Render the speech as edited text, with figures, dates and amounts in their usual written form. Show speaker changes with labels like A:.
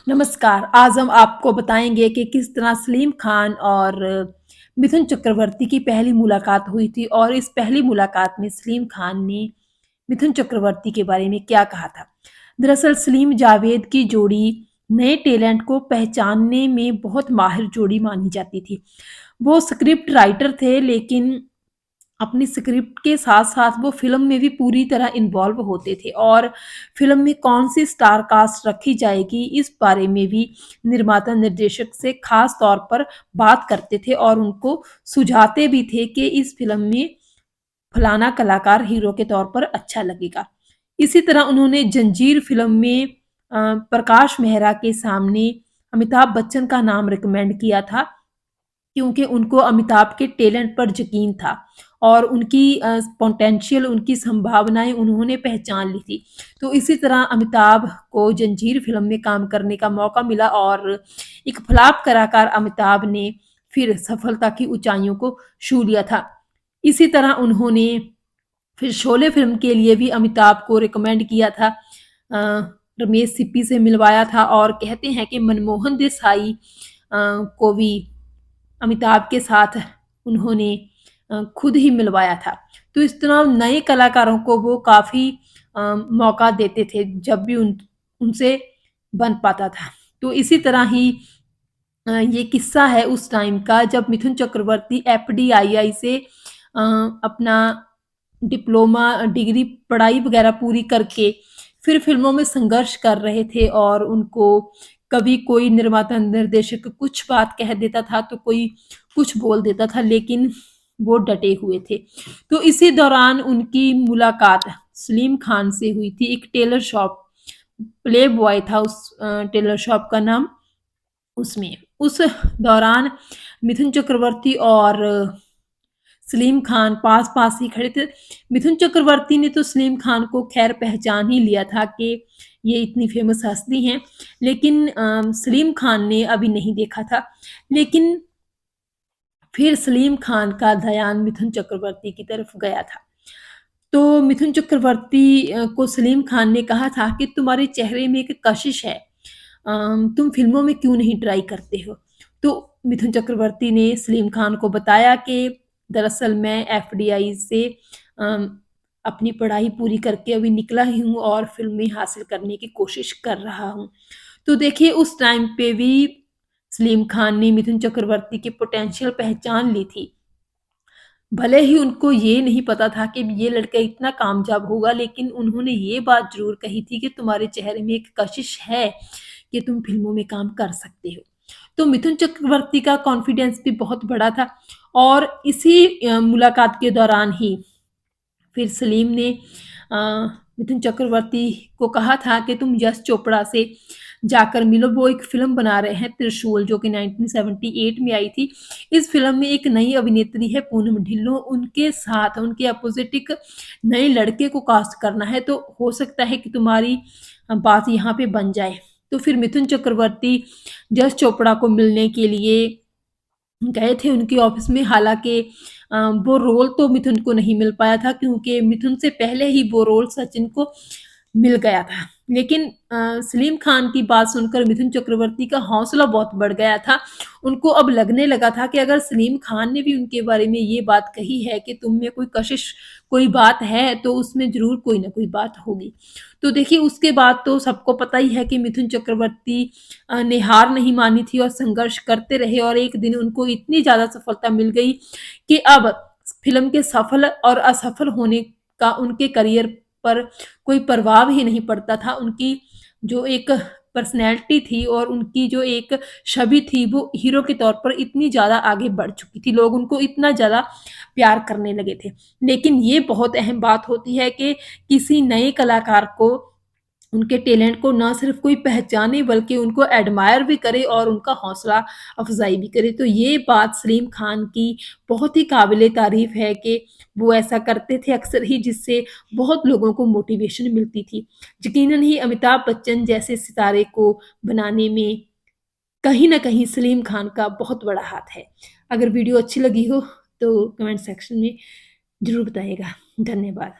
A: नमस्कार, आज हम आपको बताएँगे कि किस तरह सलीम खान और मिथुन चक्रवर्ती की पहली मुलाकात हुई थी और इस पहली मुलाकात में सलीम खान ने मिथुन चक्रवर्ती के बारे में क्या कहा था। दरअसल सलीम जावेद की जोड़ी नए टैलेंट को पहचानने में बहुत माहिर जोड़ी मानी जाती थी। वो स्क्रिप्ट राइटर थे लेकिन अपनी स्क्रिप्ट के साथ-साथ वो फ़िल्म में भी पूरी तरह इन्वॉल्व होते थे और फ़िल्म में कौन-सी स्टार कास्ट रखी जाएगी, इस बारे में भी निर्माता निर्देशक से ख़ास तौर पर बात करते थे और उनको सुझाते भी थे कि इस फ़िल्म में फलाना कलाकार हीरो के तौर पर अच्छा लगेगा। इसी तरह उन्होंने जंजीर फ़िल्म में प्रकाश मेहरा के सामने अमिताभ बच्चन का नाम रिकमेंड किया था क्योंकि उनको अमिताभ के टैलेंट पर यकीन था और उनकी पोटेंशियल उनकी संभावनाएँ उन्होंने पहचान ली थी। तो इसी तरह अमिताभ को जंजीर फ़िल्म में काम करने का मौका मिला और एक फ्लॉप कलाकार अमिताभ ने फिर सफलता की ऊँचाइयों को छू लिया था। इसी तरह उन्होंने फिर शोले फ़िल्म के लिए भी अमिताभ को रिकमेंड किया था। रमेश सिप्पी से मिलवाया था और कहते हैं कि मनमोहन देसाई को भी अमिताभ के साथ उन्होंने खुद ही मिलवाया था। तो इस तरह नए कलाकारों को वो काफ़ी मौका देते थे जब भी उनसे बन पाता था। तो इसी तरह ही ये किस्सा है उस टाइम का जब मिथुन चक्रवर्ती एफडीआईआई से अपना डिप्लोमा डिग्री पढ़ाई वगैरह पूरी करके फिर फ़िल्मों में संघर्ष कर रहे थे और उनको कभी कोई निर्माता निर्देशक कुछ बात कह देता था तो कोई कुछ बोल देता था लेकिन वो डटे हुए थे। तो इसी दौरान उनकी मुलाकात सलीम खान से हुई थी। एक टेलर शॉप प्ले बॉय था उस टेलर शॉप का नाम उसमें। उस दौरान मिथुन चक्रवर्ती और सलीम खान पास-पास ही खड़े थे। मिथुन चक्रवर्ती ने तो सलीम खान को ख़ैर पहचान ही लिया था कि ये इतनी फ़ेमस हस्ती हैं, लेकिन सलीम खान ने अभी नहीं देखा था। लेकिन फिर सलीम खान का ध्यान मिथुन चक्रवर्ती की तरफ गया था। तो मिथुन चक्रवर्ती को सलीम खान ने कहा था कि तुम्हारे चेहरे में एक कशिश है। तुम फ़िल्मों में क्यों नहीं ट्राई करते हो? तो मिथुन चक्रवर्ती ने सलीम खान को बताया कि दरअसल मैं एफडीआई से अम, अपनी पढ़ाई पूरी करके अभी निकला ही हूँ और फ़िल्में हासिल करने की कोशिश कर रहा हूँ। तो देखिए उस टाइम पे भी सलीम खान ने मिथुन चक्रवर्ती की पोटेंशियल पहचान ली थी। भले ही उनको ये नहीं पता था कि ये लड़का इतना कामयाब होगा, लेकिन उन्होंने ये बात ज़रूर कही थी कि तुम्हारे चेहरे में एक कशिश है कि तुम फ़िल्मों में काम कर सकते हो। तो मिथुन चक्रवर्ती का कॉन्फिडेंस भी बहुत बड़ा था और इसी मुलाकात के दौरान ही फिर सलीम ने अ, मिथुन चक्रवर्ती को कहा था कि तुम यश चोपड़ा से जाकर मिलो। वो एक फ़िल्म बना रहे हैं त्रिशूल जो कि 1978 में आई थी। इस फ़िल्म में एक नई अभिनेत्री है पूनम ढिल्लों, उनके साथ उनके अपोज़िट एक नए लड़के को कास्ट करना है, तो हो सकता है कि तुम्हारी बात यहाँ पे बन जाए। तो फिर मिथुन चक्रवर्ती यश चोपड़ा को मिलने के लिए गए थे उनके ऑफ़िस में, हालाँकि वो रोल तो मिथुन को नहीं मिल पाया था क्योंकि मिथुन से पहले ही वो रोल सचिन को मिल गया था। लेकिन सलीम खान की बात सुनकर मिथुन चक्रवर्ती का हौसला बहुत बढ़ गया था। उनको अब लगने लगा था कि अगर सलीम खान ने भी उनके बारे में ये बात कही है कि तुम में कोई कशिश, कोई बात है, तो उसमें ज़रूर कोई न कोई बात होगी। तो देखिए उसके बाद तो सबको पता ही है कि मिथुन चक्रवर्ती ने हार नहीं मानी थी और संघर्ष करते रहे और एक दिन उनको इतनी ज़्यादा सफलता मिल गई कि अब फ़िल्म के सफल और असफल होने का उनके करियर पर कोई प्रभाव ही नहीं पड़ता था। उनकी जो एक पर्सनैलिटी थी और उनकी जो एक छवि थी वो हीरो के तौर पर इतनी ज़्यादा आगे बढ़ चुकी थी। लोग उनको इतना ज़्यादा प्यार करने लगे थे। लेकिन ये बहुत अहम बात होती है कि किसी नए कलाकार को उनके टैलेंट को ना सिर्फ़ कोई पहचाने बल्कि उनको एडमायर भी करे और उनका हौसला अफ़ज़ाई भी करे। तो ये बात सलीम खान की बहुत ही काबिल-ए-तारीफ़ है कि वो ऐसा करते थे अक्सर ही जिससे बहुत लोगों को मोटिवेशन मिलती थी। यकीनन ही अमिताभ बच्चन जैसे सितारे को बनाने में कहीं न कहीं सलीम खान का बहुत बड़ा हाथ है। अगर वीडियो अच्छी लगी हो तो कमेंट सेक्शन में ज़रूर बताइएगा। धन्यवाद।